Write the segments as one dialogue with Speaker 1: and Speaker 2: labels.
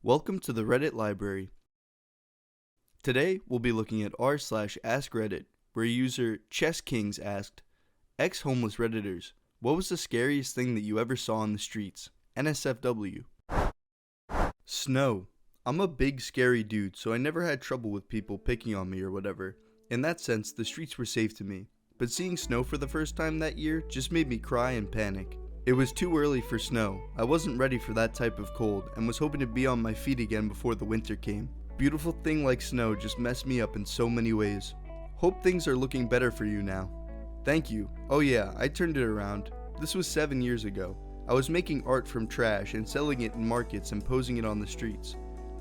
Speaker 1: Welcome to the Reddit library. Today, we'll be looking at r/AskReddit, where user Chess Kings asked, ex-homeless Redditors, what was the scariest thing that you ever saw on the streets? NSFW. Snow. I'm a big scary dude, so I never had trouble with people picking on me or whatever. In that sense, the streets were safe to me. But seeing snow for the first time that year just made me cry and panic. It was too early for snow. I wasn't ready for that type of cold and was hoping to be on my feet again before the winter came. Beautiful thing like snow just messed me up in so many ways. Hope things are looking better for you now. Thank you. Oh yeah, I turned it around. This was 7 years ago. I was making art from trash and selling it in markets and posing it on the streets.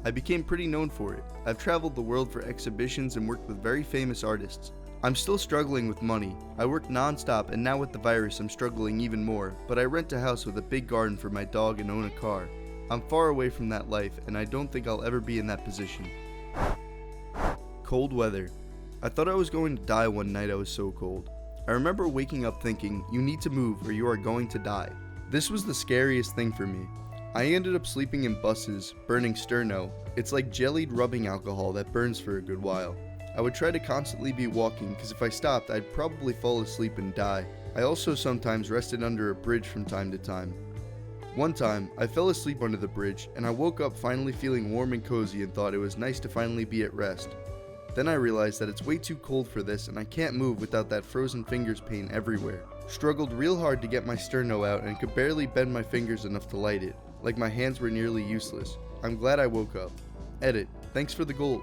Speaker 1: I became pretty known for it. I've traveled the world for exhibitions and worked with very famous artists. I'm still struggling with money. I work non-stop and now with the virus I'm struggling even more, but I rent a house with a big garden for my dog and own a car. I'm far away from that life and I don't think I'll ever be in that position. Cold weather. I thought I was going to die one night. I was so cold. I remember waking up thinking, you need to move or you are going to die. This was the scariest thing for me. I ended up sleeping in buses, burning sterno. It's like jellied rubbing alcohol that burns for a good while. I would try to constantly be walking because if I stopped, I'd probably fall asleep and die. I also sometimes rested under a bridge from time to time. One time, I fell asleep under the bridge and I woke up finally feeling warm and cozy and thought it was nice to finally be at rest. Then I realized that it's way too cold for this and I can't move without that frozen fingers pain everywhere. Struggled real hard to get my sterno out and could barely bend my fingers enough to light it, like my hands were nearly useless. I'm glad I woke up. Edit. Thanks for the gold.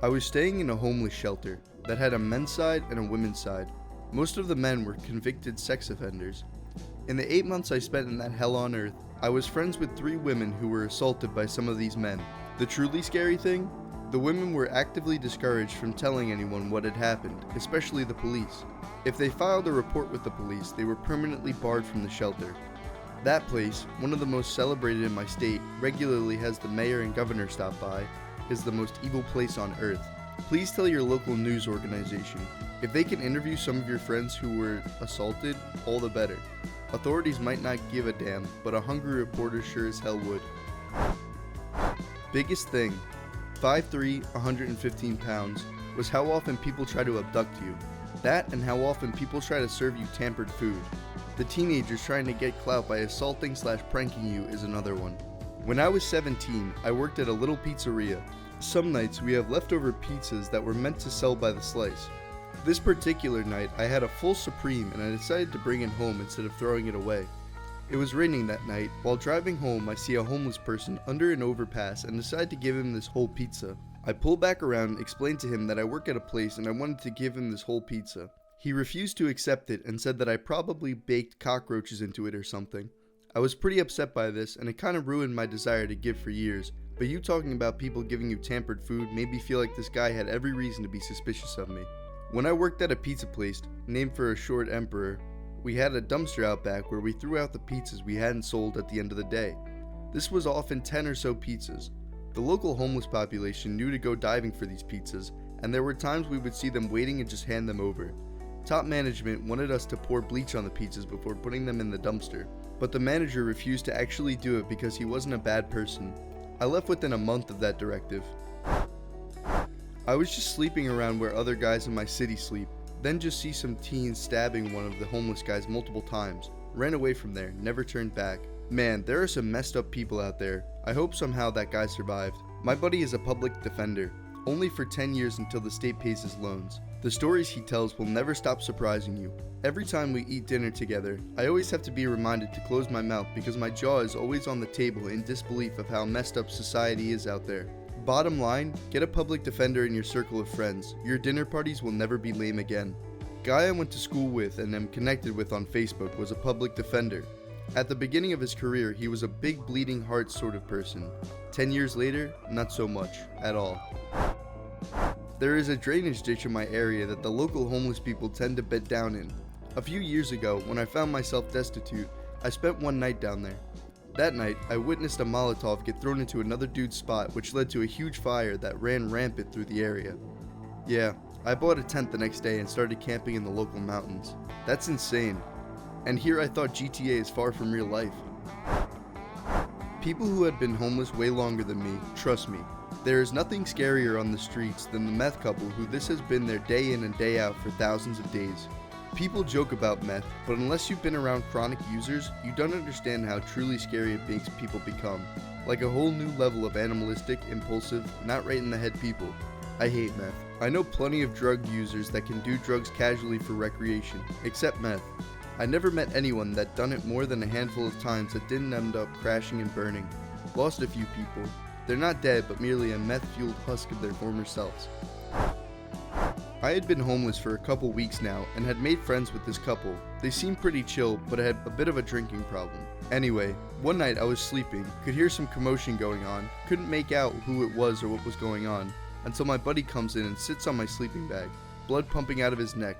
Speaker 1: I was staying in a homeless shelter that had a men's side and a women's side. Most of the men were convicted sex offenders. In the 8 months I spent in that hell on earth, I was friends with 3 women who were assaulted by some of these men. The truly scary thing? The women were actively discouraged from telling anyone what had happened, especially the police. If they filed a report with the police, they were permanently barred from the shelter. That place, one of the most celebrated in my state, regularly has the mayor and governor stop by, is the most evil place on earth. Please tell your local news organization. If they can interview some of your friends who were assaulted, all the better. Authorities might not give a damn, but a hungry reporter sure as hell would. Biggest thing, 5'3", 115 pounds, was how often people try to abduct you. That and how often people try to serve you tampered food. The teenagers trying to get clout by assaulting/pranking you is another one. When I was 17, I worked at a little pizzeria. Some nights we have leftover pizzas that were meant to sell by the slice. This particular night I had a full Supreme and I decided to bring it home instead of throwing it away. It was raining that night. While driving home I see a homeless person under an overpass and decide to give him this whole pizza. I pull back around, explained to him that I work at a place and I wanted to give him this whole pizza. He refused to accept it and said that I probably baked cockroaches into it or something. I was pretty upset by this and it kind of ruined my desire to give for years, but you talking about people giving you tampered food made me feel like this guy had every reason to be suspicious of me. When I worked at a pizza place, named for a short emperor, we had a dumpster out back where we threw out the pizzas we hadn't sold at the end of the day. This was often 10 or so pizzas. The local homeless population knew to go diving for these pizzas, and there were times we would see them waiting and just hand them over. Top management wanted us to pour bleach on the pizzas before putting them in the dumpster, but the manager refused to actually do it because he wasn't a bad person. I left within a month of that directive. I was just sleeping around where other guys in my city sleep, then just see some teens stabbing one of the homeless guys multiple times. Ran away from there, never turned back. Man, there are some messed up people out there. I hope somehow that guy survived. My buddy is a public defender, only for 10 years until the state pays his loans. The stories he tells will never stop surprising you. Every time we eat dinner together, I always have to be reminded to close my mouth because my jaw is always on the table in disbelief of how messed up society is out there. Bottom line, get a public defender in your circle of friends. Your dinner parties will never be lame again. Guy I went to school with and am connected with on Facebook was a public defender. At the beginning of his career, he was a big bleeding heart sort of person. 10 years later, not so much, at all. There is a drainage ditch in my area that the local homeless people tend to bed down in. A few years ago, when I found myself destitute, I spent one night down there. That night, I witnessed a Molotov get thrown into another dude's spot, which led to a huge fire that ran rampant through the area. Yeah, I bought a tent the next day and started camping in the local mountains. That's insane. And here I thought GTA is far from real life. People who had been homeless way longer than me, trust me, there is nothing scarier on the streets than the meth couple who this has been their day in and day out for thousands of days. People joke about meth, but unless you've been around chronic users, you don't understand how truly scary it makes people become. Like a whole new level of animalistic, impulsive, not right in the head people. I hate meth. I know plenty of drug users that can do drugs casually for recreation, except meth. I never met anyone that done it more than a handful of times that didn't end up crashing and burning. Lost a few people. They're not dead, but merely a meth-fueled husk of their former selves. I had been homeless for a couple weeks now and had made friends with this couple. They seemed pretty chill, but I had a bit of a drinking problem. Anyway, one night I was sleeping, could hear some commotion going on, couldn't make out who it was or what was going on, until my buddy comes in and sits on my sleeping bag, blood pumping out of his neck.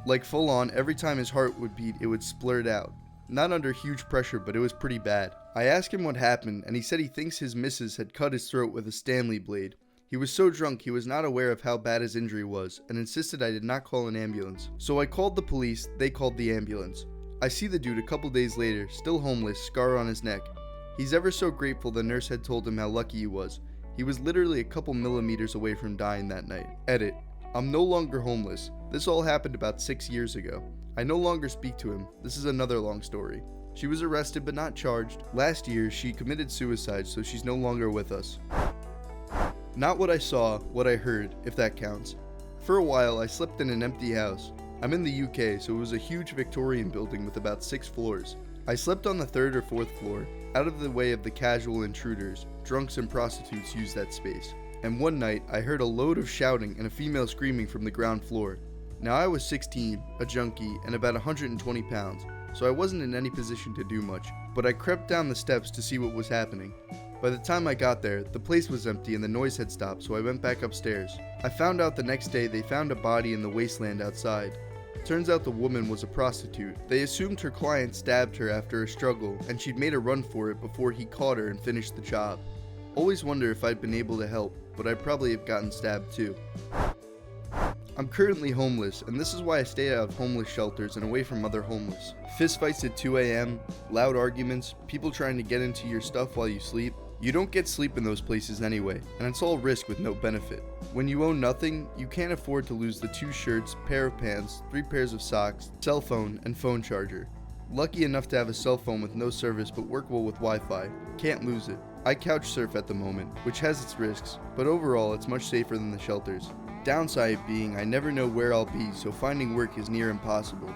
Speaker 1: Like full on, every time his heart would beat, it would splurt out. Not under huge pressure, but it was pretty bad. I asked him what happened, and he said he thinks his missus had cut his throat with a Stanley blade. He was so drunk he was not aware of how bad his injury was, and insisted I did not call an ambulance. So I called the police, they called the ambulance. I see the dude a couple days later, still homeless, scar on his neck. He's ever so grateful the nurse had told him how lucky he was. He was literally a couple millimeters away from dying that night. Edit. I'm no longer homeless. This all happened about 6 years ago. I no longer speak to him. This is another long story. She was arrested but not charged. Last year, she committed suicide, so she's no longer with us. Not what I saw, what I heard, if that counts. For a while, I slept in an empty house. I'm in the UK, so it was a huge Victorian building with about 6 floors. I slept on the 3rd or 4th floor, out of the way of the casual intruders. Drunks and prostitutes use that space. And one night, I heard a load of shouting and a female screaming from the ground floor. Now I was 16, a junkie, and about 120 pounds, so I wasn't in any position to do much, but I crept down the steps to see what was happening. By the time I got there, the place was empty and the noise had stopped, so I went back upstairs. I found out the next day they found a body in the wasteland outside. Turns out the woman was a prostitute. They assumed her client stabbed her after a struggle, and she'd made a run for it before he caught her and finished the job. Always wonder if I'd been able to help, but I'd probably have gotten stabbed too. I'm currently homeless, and this is why I stay out of homeless shelters and away from other homeless. Fistfights at 2 a.m., loud arguments, people trying to get into your stuff while you sleep. You don't get sleep in those places anyway, and it's all risk with no benefit. When you own nothing, you can't afford to lose the 2 shirts, pair of pants, 3 pairs of socks, cell phone, and phone charger. Lucky enough to have a cell phone with no service but workable with Wi-Fi. Can't lose it. I couch surf at the moment, which has its risks, but overall it's much safer than the shelters. Downside being I never know where I'll be, so finding work is near impossible.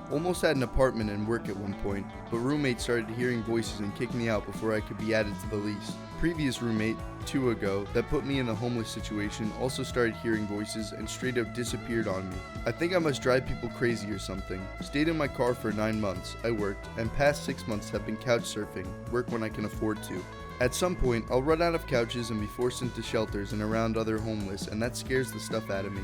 Speaker 1: Almost had an apartment and work at one point, but roommate started hearing voices and kicked me out before I could be added to the lease. Previous roommate, 2 ago, that put me in the homeless situation also started hearing voices and straight up disappeared on me. I think I must drive people crazy or something. Stayed in my car for 9 months, I worked, and past 6 months have been couch surfing, work when I can afford to. At some point, I'll run out of couches and be forced into shelters and around other homeless, and that scares the stuff out of me.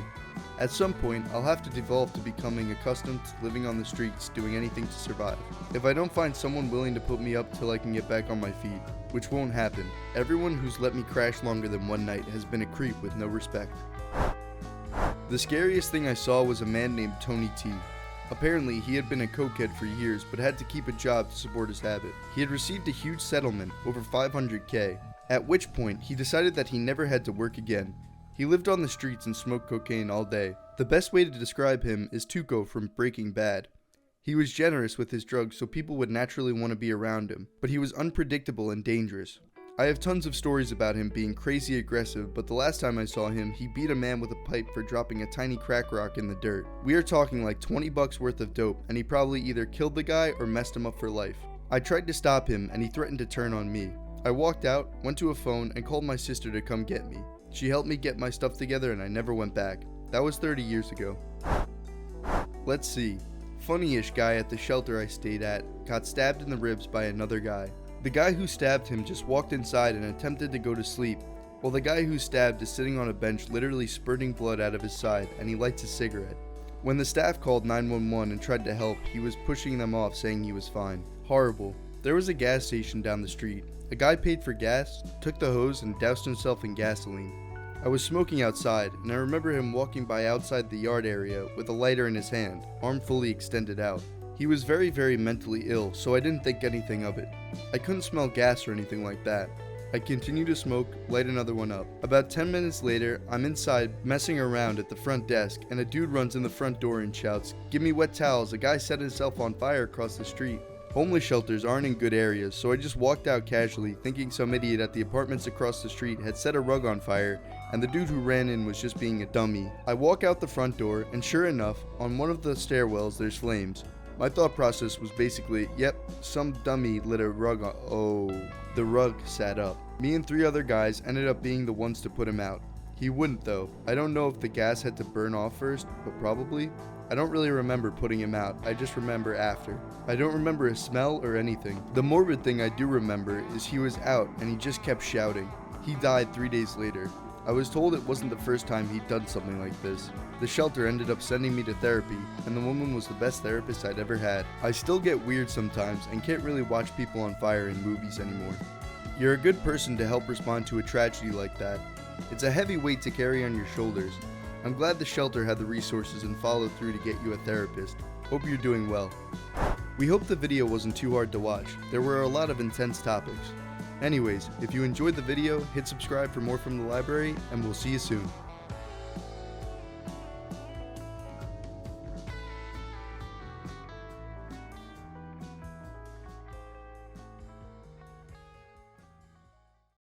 Speaker 1: At some point, I'll have to devolve to becoming accustomed to living on the streets, doing anything to survive. If I don't find someone willing to put me up till I can get back on my feet, which won't happen. Everyone who's let me crash longer than one night has been a creep with no respect. The scariest thing I saw was a man named Tony T. Apparently, he had been a cokehead for years, but had to keep a job to support his habit. He had received a huge settlement, over $500K, at which point he decided that he never had to work again. He lived on the streets and smoked cocaine all day. The best way to describe him is Tuco from Breaking Bad. He was generous with his drugs so people would naturally want to be around him, but he was unpredictable and dangerous. I have tons of stories about him being crazy aggressive, but the last time I saw him, he beat a man with a pipe for dropping a tiny crack rock in the dirt. We are talking like $20 worth of dope, and he probably either killed the guy or messed him up for life. I tried to stop him, and he threatened to turn on me. I walked out, went to a phone, and called my sister to come get me. She helped me get my stuff together, and I never went back. That was 30 years ago. Let's see. Funny-ish guy at the shelter I stayed at got stabbed in the ribs by another guy. The guy who stabbed him just walked inside and attempted to go to sleep, while the guy who stabbed is sitting on a bench literally spurting blood out of his side, and he lights a cigarette. When the staff called 911 and tried to help, he was pushing them off saying he was fine. Horrible. There was a gas station down the street. A guy paid for gas, took the hose, and doused himself in gasoline. I was smoking outside, and I remember him walking by outside the yard area with a lighter in his hand, arm fully extended out. He was very mentally ill, so I didn't think anything of it. I couldn't smell gas or anything like that. I continue to smoke, light another one up. About 10 minutes later, I'm inside messing around at the front desk, and a dude runs in the front door and shouts, "Give me wet towels, a guy set himself on fire across the street." Homeless shelters aren't in good areas, so I just walked out casually, thinking some idiot at the apartments across the street had set a rug on fire, and the dude who ran in was just being a dummy. I walk out the front door, and sure enough, on one of the stairwells there's flames. My thought process was basically, yep, some dummy lit a rug on. Oh, the rug sat up. Me and 3 other guys ended up being the ones to put him out. He wouldn't though. I don't know if the gas had to burn off first, but probably. I don't really remember putting him out, I just remember after. I don't remember a smell or anything. The morbid thing I do remember is he was out and he just kept shouting. He died 3 days later. I was told it wasn't the first time he'd done something like this. The shelter ended up sending me to therapy, and the woman was the best therapist I'd ever had. I still get weird sometimes and can't really watch people on fire in movies anymore. You're a good person to help respond to a tragedy like that. It's a heavy weight to carry on your shoulders. I'm glad the shelter had the resources and followed through to get you a therapist. Hope you're doing well. We hope the video wasn't too hard to watch. There were a lot of intense topics. Anyways, if you enjoyed the video, hit subscribe for more from the library, and we'll see you soon.